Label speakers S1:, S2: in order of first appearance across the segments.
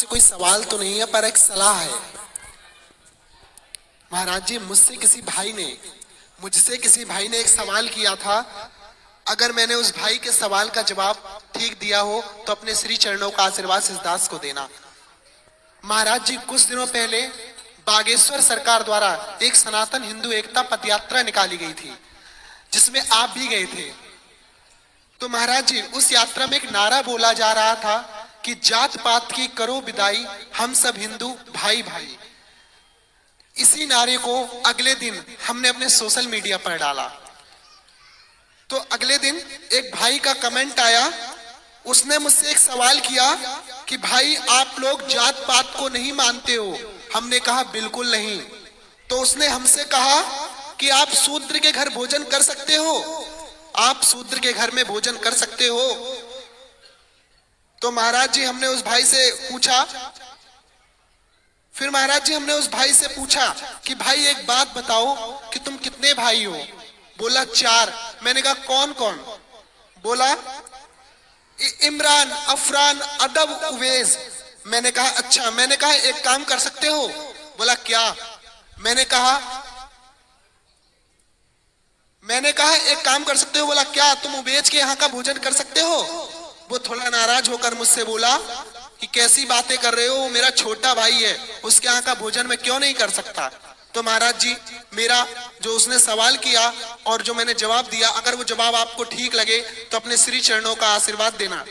S1: आपसे कोई सवाल तो नहीं है पर एक सलाह है। महाराज जी, मुझसे किसी भाई ने एक सवाल किया था। अगर मैंने उस भाई के सवाल का जवाब ठीक दिया हो तो अपने श्री चरणों का आशीर्वाद सिद्धार्थ को देना। महाराज जी, कुछ दिनों पहले बागेश्वर सरकार द्वारा एक सनातन हिंदू एकता पदयात्रा निकाली गई थी, जिसमें आप भी गए थे। तो महाराज जी, उस यात्रा में एक नारा बोला जा रहा था कि जात पात की करो विदाई, हम सब हिंदू भाई भाई। इसी नारे को अगले दिन हमने अपने सोशल मीडिया पर डाला। तो अगले दिन एक भाई का कमेंट आया, उसने मुझसे एक सवाल किया कि भाई आप लोग जात पात को नहीं मानते हो। हमने कहा बिल्कुल नहीं। तो उसने हमसे कहा कि आप शूद्र के घर भोजन कर सकते हो, आप शूद्र के घर में भोजन कर सकते हो। तो महाराज जी, हमने उस भाई से पूछा कि भाई एक बात बताओ कि तुम कितने भाई हो? बोला 4। मैंने कहा कौन कौन? बोला इमरान, अफरान, अदब, उवैस। मैंने कहा अच्छा। मैंने कहा एक काम कर सकते हो? बोला क्या? मैंने कहा एक काम कर सकते हो। बोला क्या? तुम उवैस के यहाँ का भोजन कर सकते हो? वो थोड़ा नाराज होकर मुझसे बोला कि कैसी बातें कर रहे हो, वो मेरा छोटा भाई है, उसके यहाँ का भोजन मैं क्यों नहीं कर सकता? तो महाराज जी, मेरा जो उसने सवाल किया और जो मैंने जवाब दिया, अगर वो जवाब आपको ठीक लगे तो अपने श्री चरणों का आशीर्वाद देना।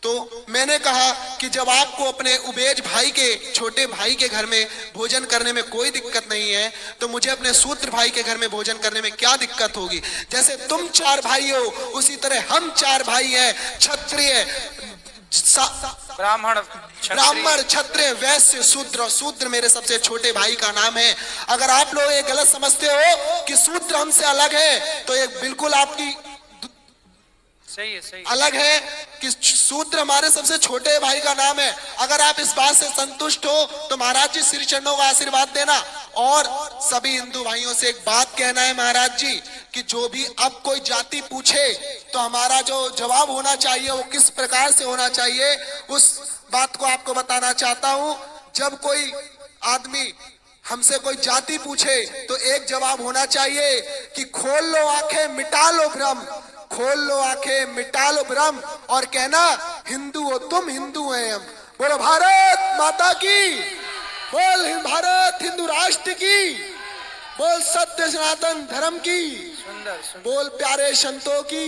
S1: तो मैंने कहा कि जब आपको अपने उबेज भाई के, छोटे भाई के घर में भोजन करने में कोई दिक्कत नहीं है, तो मुझे अपने शूद्र भाई के घर में भोजन करने में क्या दिक्कत होगी? जैसे तुम 4 भाई हो, उसी तरह हम 4 भाई हैं, क्षत्रिय, ब्राह्मण, क्षत्रिय, वैश्य, शूद्र। शूद्र मेरे सबसे छोटे भाई का नाम है। अगर आप लोग ये गलत समझते हो कि शूद्र हमसे अलग है, तो ये बिल्कुल आपकी सही अलग है कि शूद्र हमारे सबसे छोटे भाई का नाम है। अगर आप इस बात से संतुष्ट हो तो महाराज जी श्री चरणों का आशीर्वाद देना। और सभी हिंदू भाइयों से एक बात कहना है महाराज जी, कि जो भी अब कोई जाति पूछे तो हमारा जो जवाब होना चाहिए वो किस प्रकार से होना चाहिए, उस बात को आपको बताना चाहता हूं। जब कोई आदमी हमसे कोई जाति पूछे तो एक जवाब होना चाहिए कि खोल लो आंखें, मिटा लो भ्रम, खोल लो आंखें, मिटा लो भ्रम, और कहना हिंदू हो तुम, हिंदू हैं हम। बोलो भारत माता की, बोल भारत हिंदू राष्ट्र की, बोल सत्य सनातन धर्म की, बोल प्यारे संतों की।